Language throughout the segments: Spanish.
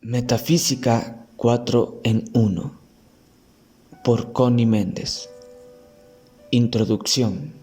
Metafísica 4 en 1 por Connie Méndez. Introducción.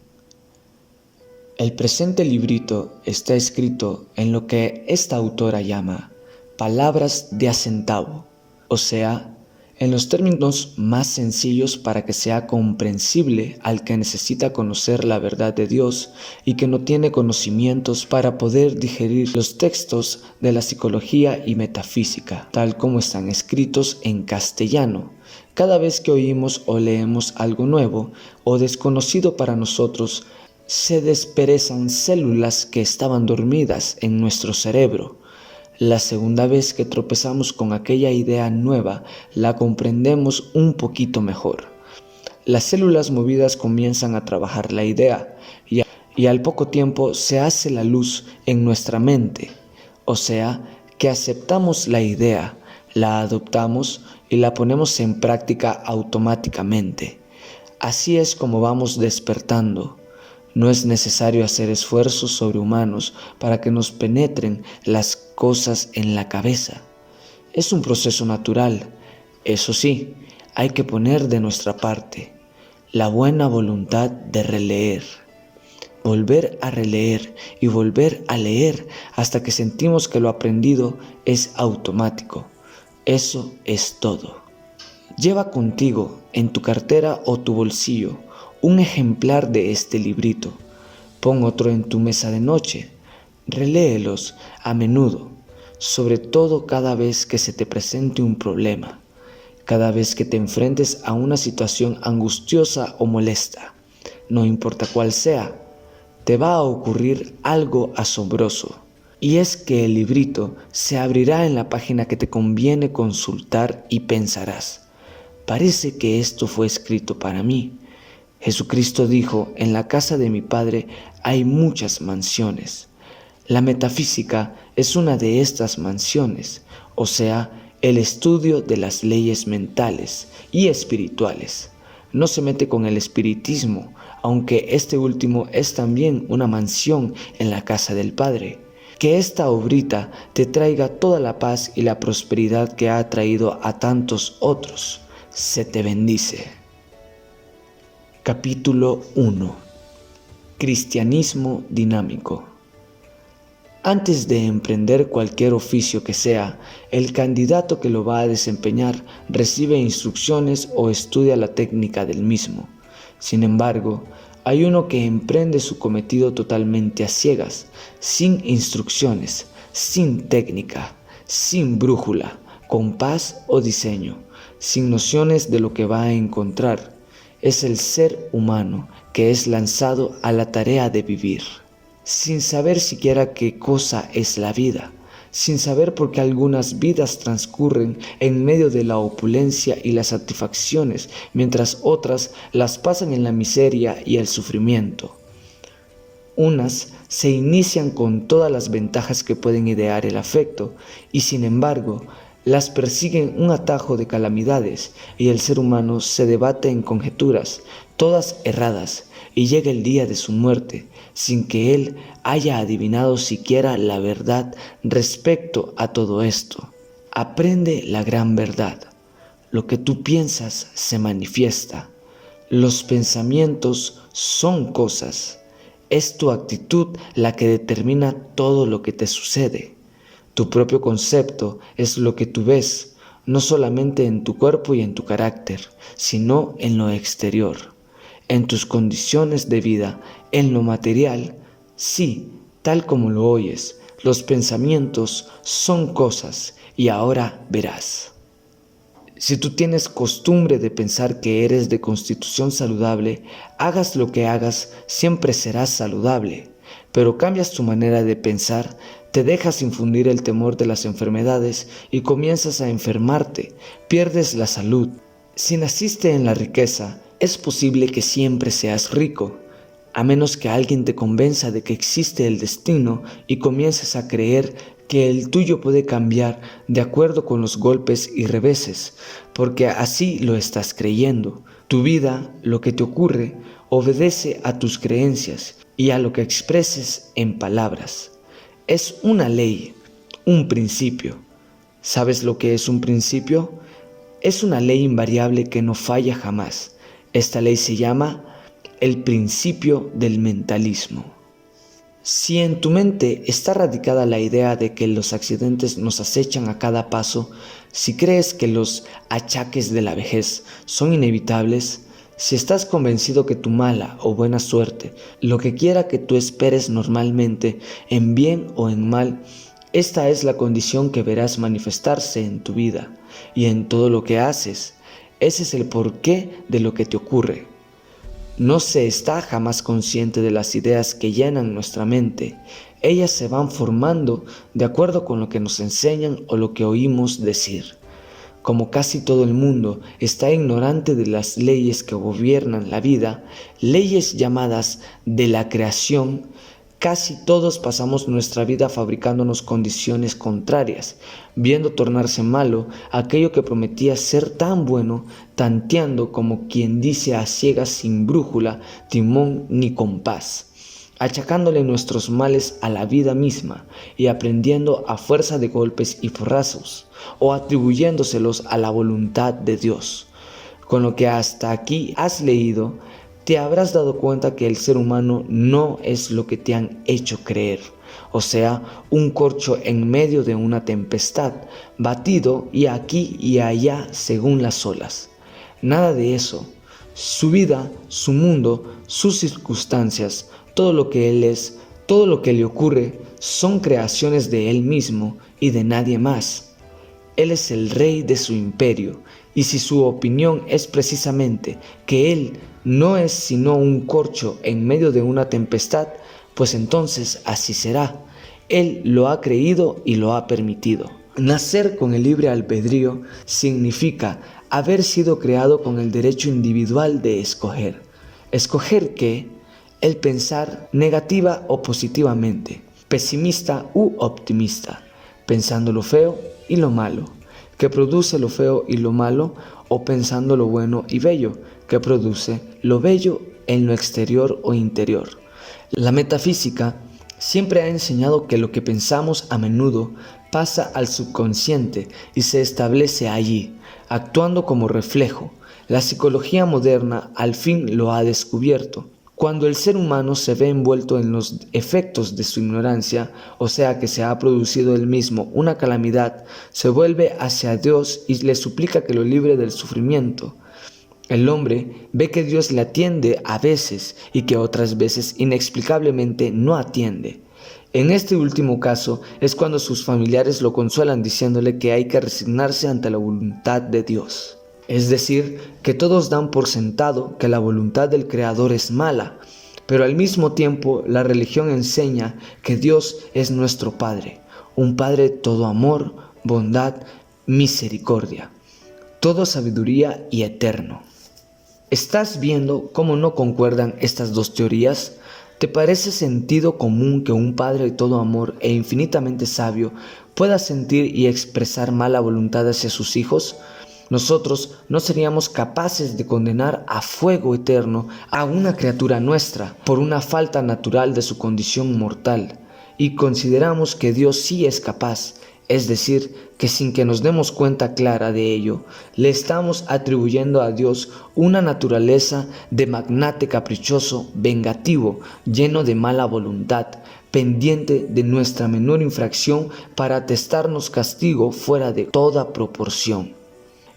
El presente librito está escrito en lo que esta autora llama palabras de a centavo, o sea, en los términos más sencillos para que sea comprensible al que necesita conocer la verdad de Dios y que no tiene conocimientos para poder digerir los textos de la psicología y metafísica, tal como están escritos en castellano. Cada vez que oímos o leemos algo nuevo o desconocido para nosotros, se desperezan células que estaban dormidas en nuestro cerebro. La segunda vez que tropezamos con aquella idea nueva, la comprendemos un poquito mejor. Las células movidas comienzan a trabajar la idea y al poco tiempo se hace la luz en nuestra mente. O sea, que aceptamos la idea, la adoptamos y la ponemos en práctica automáticamente. Así es como vamos despertando. No es necesario hacer esfuerzos sobrehumanos para que nos penetren las cosas en la cabeza. Es un proceso natural. Eso sí, hay que poner de nuestra parte la buena voluntad de releer, volver a releer y volver a leer hasta que sentimos que lo aprendido es automático. Eso es todo. Lleva contigo en tu cartera o tu bolsillo un ejemplar de este librito. Pon otro en tu mesa de noche. Reléelos a menudo, sobre todo cada vez que se te presente un problema, cada vez que te enfrentes a una situación angustiosa o molesta. No importa cuál sea, te va a ocurrir algo asombroso. Y es que el librito se abrirá en la página que te conviene consultar y pensarás: parece que esto fue escrito para mí. Jesucristo dijo: en la casa de mi Padre hay muchas mansiones. La metafísica es una de estas mansiones, o sea, el estudio de las leyes mentales y espirituales. No se mete con el espiritismo, aunque este último es también una mansión en la casa del Padre. Que esta obrita te traiga toda la paz y la prosperidad que ha traído a tantos otros. Se te bendice. Capítulo 1. Cristianismo dinámico. Antes de emprender cualquier oficio que sea, el candidato que lo va a desempeñar recibe instrucciones o estudia la técnica del mismo. Sin embargo, hay uno que emprende su cometido totalmente a ciegas, sin instrucciones, sin técnica, sin brújula, compás o diseño, sin nociones de lo que va a encontrar. Es el ser humano que es lanzado a la tarea de vivir, sin saber siquiera qué cosa es la vida, sin saber por qué algunas vidas transcurren en medio de la opulencia y las satisfacciones, mientras otras las pasan en la miseria y el sufrimiento. Unas se inician con todas las ventajas que pueden idear el afecto y sin embargo las persiguen un atajo de calamidades y el ser humano se debate en conjeturas, todas erradas, y llega el día de su muerte sin que él haya adivinado siquiera la verdad respecto a todo esto. Aprende la gran verdad. Lo que tú piensas se manifiesta. Los pensamientos son cosas. Es tu actitud la que determina todo lo que te sucede. Tu propio concepto es lo que tú ves, no solamente en tu cuerpo y en tu carácter, sino en lo exterior, en tus condiciones de vida, en lo material. Sí, tal como lo oyes, los pensamientos son cosas y ahora verás. Si tú tienes costumbre de pensar que eres de constitución saludable, hagas lo que hagas, siempre serás saludable. Pero cambias tu manera de pensar, te dejas infundir el temor de las enfermedades y comienzas a enfermarte, pierdes la salud. Si naciste en la riqueza, es posible que siempre seas rico, a menos que alguien te convenza de que existe el destino y comiences a creer que el tuyo puede cambiar de acuerdo con los golpes y reveses, porque así lo estás creyendo. Tu vida, lo que te ocurre, obedece a tus creencias y a lo que expreses en palabras. Es una ley, un principio. ¿Sabes lo que es un principio? Es una ley invariable que no falla jamás. Esta ley se llama el principio del mentalismo. Si en tu mente está radicada la idea de que los accidentes nos acechan a cada paso, si crees que los achaques de la vejez son inevitables, si estás convencido que tu mala o buena suerte, lo que quiera que tú esperes normalmente, en bien o en mal, esta es la condición que verás manifestarse en tu vida y en todo lo que haces. Ese es el porqué de lo que te ocurre. No se está jamás consciente de las ideas que llenan nuestra mente. Ellas se van formando de acuerdo con lo que nos enseñan o lo que oímos decir. Como casi todo el mundo está ignorante de las leyes que gobiernan la vida, leyes llamadas de la creación, casi todos pasamos nuestra vida fabricándonos condiciones contrarias, viendo tornarse malo aquello que prometía ser tan bueno, tanteando como quien dice a ciegas sin brújula, timón ni compás, achacándole nuestros males a la vida misma y aprendiendo a fuerza de golpes y porrazos, o atribuyéndoselos a la voluntad de Dios. Con lo que hasta aquí has leído, te habrás dado cuenta que el ser humano no es lo que te han hecho creer, o sea, un corcho en medio de una tempestad, batido y aquí y allá según las olas. Nada de eso. Su vida, su mundo, sus circunstancias, todo lo que él es, todo lo que le ocurre, son creaciones de él mismo y de nadie más. Él es el rey de su imperio, y si su opinión es precisamente que él no es sino un corcho en medio de una tempestad, pues entonces así será. Él lo ha creído y lo ha permitido. Nacer con el libre albedrío significa haber sido creado con el derecho individual de escoger. ¿Escoger qué? El pensar negativa o positivamente, pesimista u optimista, pensando lo feo y lo malo, que produce lo feo y lo malo, o pensando lo bueno y bello, que produce lo bello en lo exterior o interior. La metafísica siempre ha enseñado que lo que pensamos a menudo pasa al subconsciente y se establece allí, actuando como reflejo. La psicología moderna al fin lo ha descubierto. Cuando el ser humano se ve envuelto en los efectos de su ignorancia, o sea que se ha producido él mismo una calamidad, se vuelve hacia Dios y le suplica que lo libre del sufrimiento. El hombre ve que Dios le atiende a veces y que otras veces inexplicablemente no atiende. En este último caso es cuando sus familiares lo consuelan diciéndole que hay que resignarse ante la voluntad de Dios. Es decir, que todos dan por sentado que la voluntad del Creador es mala, pero al mismo tiempo la religión enseña que Dios es nuestro Padre, un Padre todo amor, bondad, misericordia, todo sabiduría y eterno. ¿Estás viendo cómo no concuerdan estas dos teorías? ¿Te parece sentido común que un Padre todo amor e infinitamente sabio pueda sentir y expresar mala voluntad hacia sus hijos? Nosotros no seríamos capaces de condenar a fuego eterno a una criatura nuestra por una falta natural de su condición mortal, y consideramos que Dios sí es capaz, es decir, que sin que nos demos cuenta clara de ello, le estamos atribuyendo a Dios una naturaleza de magnate caprichoso, vengativo, lleno de mala voluntad, pendiente de nuestra menor infracción para atestarnos castigo fuera de toda proporción.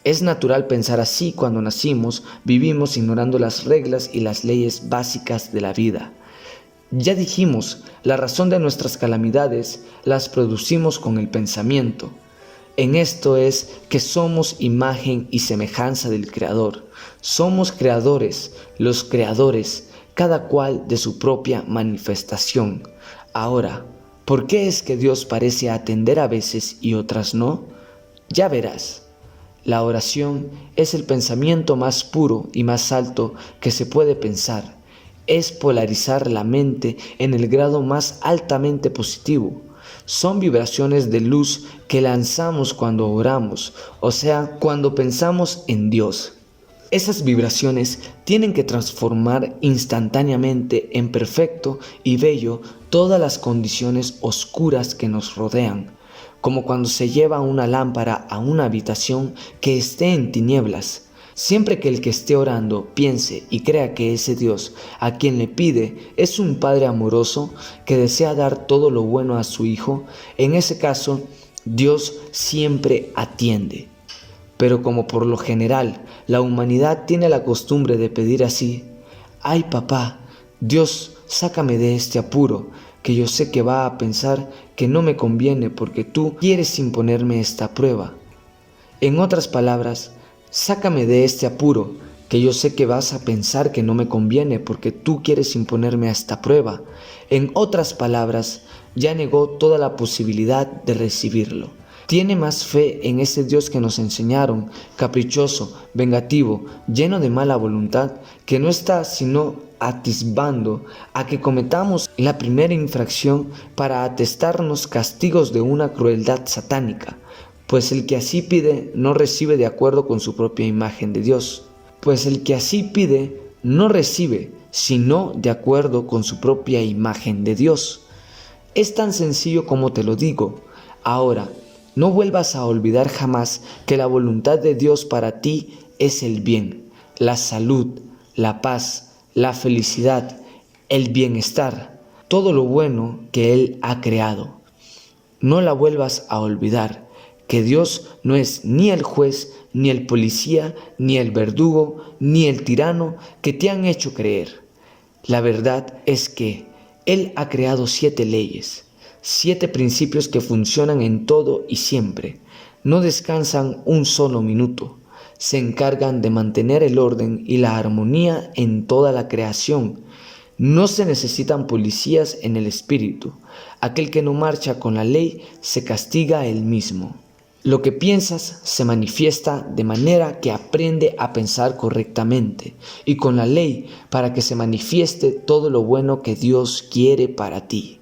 Es natural pensar así cuando nacimos, vivimos ignorando las reglas y las leyes básicas de la vida. Ya dijimos, la razón de nuestras calamidades las producimos con el pensamiento. En esto es que somos imagen y semejanza del Creador. Somos creadores, los creadores, cada cual de su propia manifestación. Ahora, ¿por qué es que Dios parece atender a veces y otras no? Ya verás. La oración es el pensamiento más puro y más alto que se puede pensar. Es polarizar la mente en el grado más altamente positivo. Son vibraciones de luz que lanzamos cuando oramos, o sea, cuando pensamos en Dios. Esas vibraciones tienen que transformar instantáneamente en perfecto y bello todas las condiciones oscuras que nos rodean. como cuando se lleva una lámpara a una habitación que esté en tinieblas. Siempre que el que esté orando piense y crea que ese Dios a quien le pide es un Padre amoroso que desea dar todo lo bueno a su Hijo, en ese caso Dios siempre atiende. Pero como por lo general la humanidad tiene la costumbre de pedir así: ay papá, Dios, sácame de este apuro, que yo sé que va a pensar que no me conviene porque tú quieres imponerme esta prueba. En otras palabras, sácame de este apuro, que yo sé que vas a pensar que no me conviene porque tú quieres imponerme a esta prueba. En otras palabras, ya negó toda la posibilidad de recibirlo. Tiene más fe en ese Dios que nos enseñaron, caprichoso, vengativo, lleno de mala voluntad, que no está sino atisbando a que cometamos la primera infracción para atestarnos castigos de una crueldad satánica. Pues el que así pide no recibe de acuerdo con su propia imagen de Dios. Pues el que así pide no recibe, sino de acuerdo con su propia imagen de Dios. Es tan sencillo como te lo digo. Ahora, no vuelvas a olvidar jamás que la voluntad de Dios para ti es el bien, la salud, la paz, la felicidad, el bienestar, todo lo bueno que Él ha creado. No la vuelvas a olvidar, que Dios no es ni el juez, ni el policía, ni el verdugo, ni el tirano que te han hecho creer. La verdad es que Él ha creado 7 leyes, 7 principios que funcionan en todo y siempre. No descansan un solo minuto. Se encargan de mantener el orden y la armonía en toda la creación. No se necesitan policías en el espíritu. Aquel que no marcha con la ley se castiga a él mismo. Lo que piensas se manifiesta de manera que aprende a pensar correctamente y con la ley para que se manifieste todo lo bueno que Dios quiere para ti.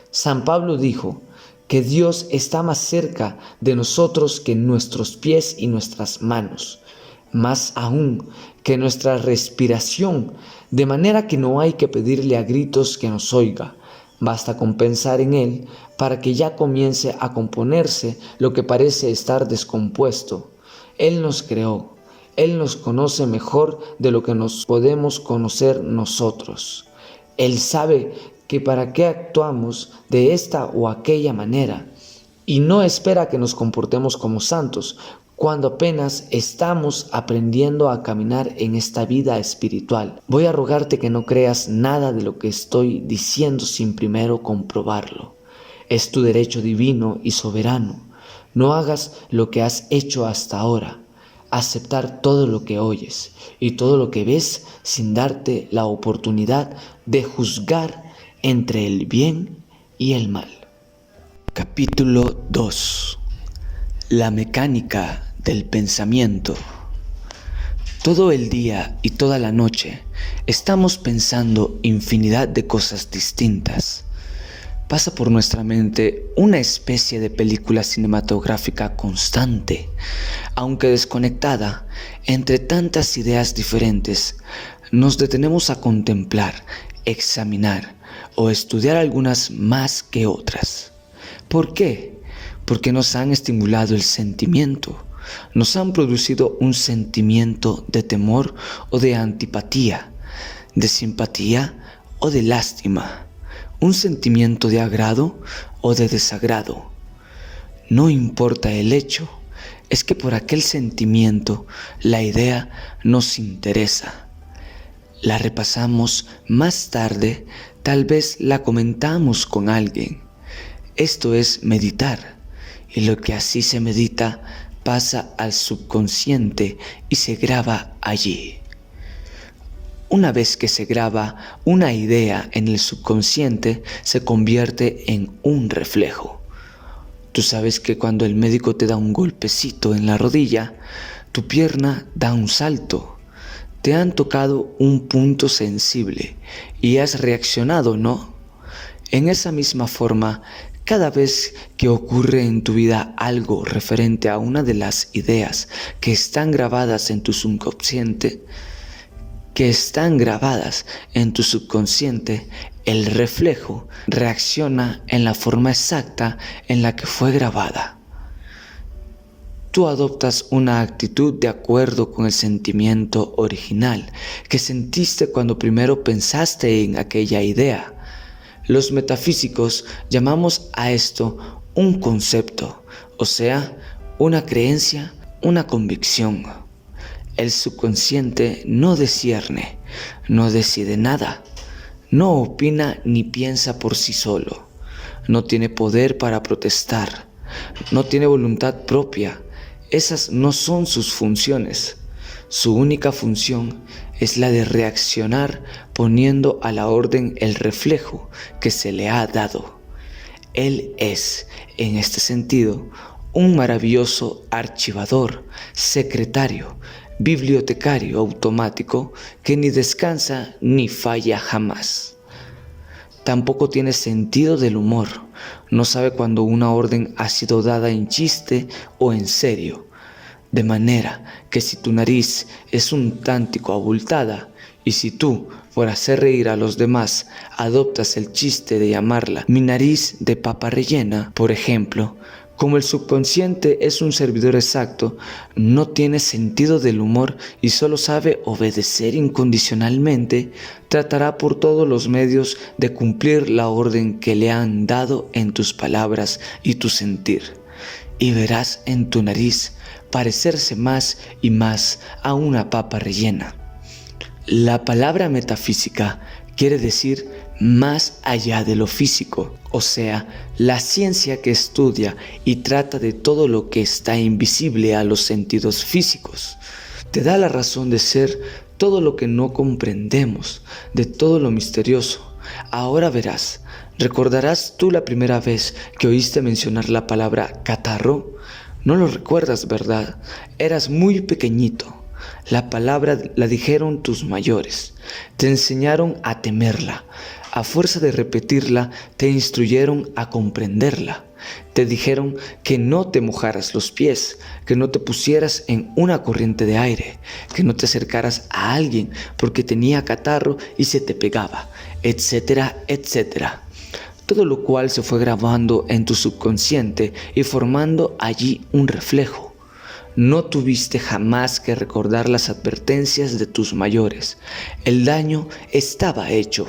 San Pablo dijo que Dios está más cerca de nosotros que nuestros pies y nuestras manos, más aún que nuestra respiración, de manera que no hay que pedirle a gritos que nos oiga. Basta con pensar en Él para que ya comience a componerse lo que parece estar descompuesto. Él nos creó, Él nos conoce mejor de lo que nos podemos conocer nosotros. Él sabe que para qué actuamos de esta o aquella manera y no espera que nos comportemos como santos cuando apenas estamos aprendiendo a caminar en esta vida espiritual. Voy a rogarte que no creas nada de lo que estoy diciendo sin primero comprobarlo. Es tu derecho divino y soberano. No hagas lo que has hecho hasta ahora, aceptar todo lo que oyes y todo lo que ves sin darte la oportunidad de juzgar entre el bien y el mal. Capítulo 2. La mecánica del pensamiento. Todo el día y toda la noche estamos pensando infinidad de cosas distintas. Pasa por nuestra mente una especie de película cinematográfica constante, aunque desconectada, entre tantas ideas diferentes. Nos detenemos a contemplar, examinar o estudiar algunas más que otras. ¿Por qué? Porque nos han estimulado el sentimiento, nos han producido un sentimiento de temor o de antipatía, de simpatía o de lástima, un sentimiento de agrado o de desagrado. No importa el hecho, es que por aquel sentimiento la idea nos interesa. La repasamos más tarde, tal vez la comentamos con alguien. Esto es meditar, y lo que así se medita pasa al subconsciente y se graba allí. Una vez que se graba una idea en el subconsciente, se convierte en un reflejo. Tú sabes que cuando el médico te da un golpecito en la rodilla, tu pierna da un salto. Te han tocado un punto sensible y has reaccionado, ¿no? En esa misma forma, cada vez que ocurre en tu vida algo referente a una de las ideas que están grabadas en tu subconsciente, que están grabadas en tu subconsciente, el reflejo reacciona en la forma exacta en la que fue grabada. Tú adoptas una actitud de acuerdo con el sentimiento original que sentiste cuando primero pensaste en aquella idea. Los metafísicos llamamos a esto un concepto, o sea, una creencia, una convicción. El subconsciente no discierne, no decide nada, no opina ni piensa por sí solo, no tiene poder para protestar, no tiene voluntad propia. Esas no son sus funciones. Su única función es la de reaccionar poniendo a la orden el reflejo que se le ha dado. Él es, en este sentido, un maravilloso archivador, secretario, bibliotecario automático que ni descansa ni falla jamás. Tampoco tiene sentido del humor, no sabe cuando una orden ha sido dada en chiste o en serio, de manera que si tu nariz es un tantico abultada y si tú, por hacer reír a los demás, adoptas el chiste de llamarla mi nariz de papa rellena, por ejemplo, como el subconsciente es un servidor exacto, no tiene sentido del humor y solo sabe obedecer incondicionalmente, tratará por todos los medios de cumplir la orden que le han dado en tus palabras y tu sentir. Y verás en tu nariz parecerse más y más a una papa rellena. La palabra metafísica quiere decir más allá de lo físico, o sea, la ciencia que estudia y trata de todo lo que está invisible a los sentidos físicos. Te da la razón de ser todo lo que no comprendemos, de todo lo misterioso. Ahora verás, ¿recordarás tú la primera vez que oíste mencionar la palabra catarro? No lo recuerdas, ¿verdad? Eras muy pequeñito. La palabra la dijeron tus mayores, te enseñaron a temerla, a fuerza de repetirla te instruyeron a comprenderla, te dijeron que no te mojaras los pies, que no te pusieras en una corriente de aire, que no te acercaras a alguien porque tenía catarro y se te pegaba, etcétera, etcétera. Todo lo cual se fue grabando en tu subconsciente y formando allí un reflejo. No tuviste jamás que recordar las advertencias de tus mayores. El daño estaba hecho.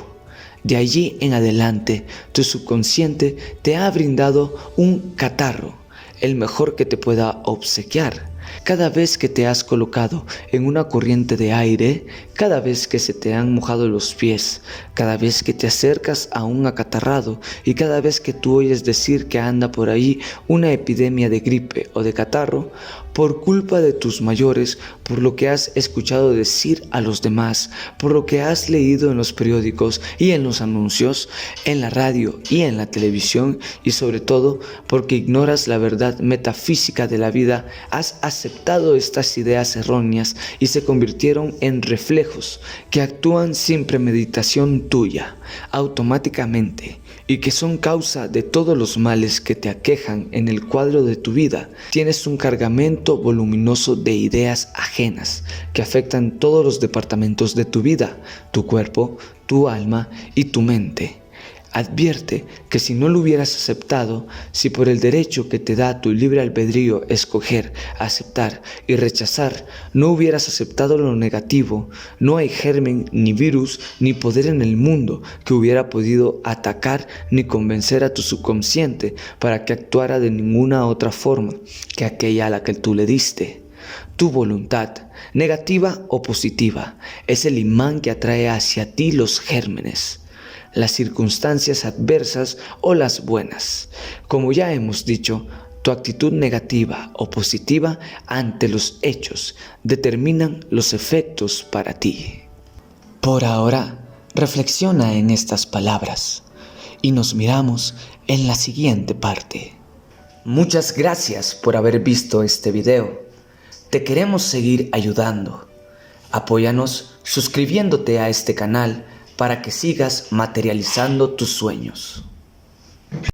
De allí en adelante, tu subconsciente te ha brindado un catarro, el mejor que te pueda obsequiar. Cada vez que te has colocado en una corriente de aire, cada vez que se te han mojado los pies, cada vez que te acercas a un acatarrado y cada vez que tú oyes decir que anda por ahí una epidemia de gripe o de catarro, por culpa de tus mayores, por lo que has escuchado decir a los demás, por lo que has leído en los periódicos y en los anuncios, en la radio y en la televisión, y sobre todo porque ignoras la verdad metafísica de la vida, has aceptado estas ideas erróneas y se convirtieron en reflejos que actúan sin premeditación tuya, automáticamente, y que son causa de todos los males que te aquejan en el cuadro de tu vida. Tienes un cargamento voluminoso de ideas ajenas que afectan todos los departamentos de tu vida, tu cuerpo, tu alma y tu mente. Advierte que si no lo hubieras aceptado, si por el derecho que te da tu libre albedrío escoger, aceptar y rechazar, no hubieras aceptado lo negativo, no hay germen, ni virus, ni poder en el mundo que hubiera podido atacar ni convencer a tu subconsciente para que actuara de ninguna otra forma que aquella a la que tú le diste. Tu voluntad, negativa o positiva, es el imán que atrae hacia ti los gérmenes, las circunstancias adversas o las buenas. Como ya hemos dicho, tu actitud negativa o positiva ante los hechos determinan los efectos para ti. Por ahora, reflexiona en estas palabras y nos miramos en la siguiente parte. Muchas gracias por haber visto este video. Te queremos seguir ayudando. Apóyanos suscribiéndote a este canal para que sigas materializando tus sueños.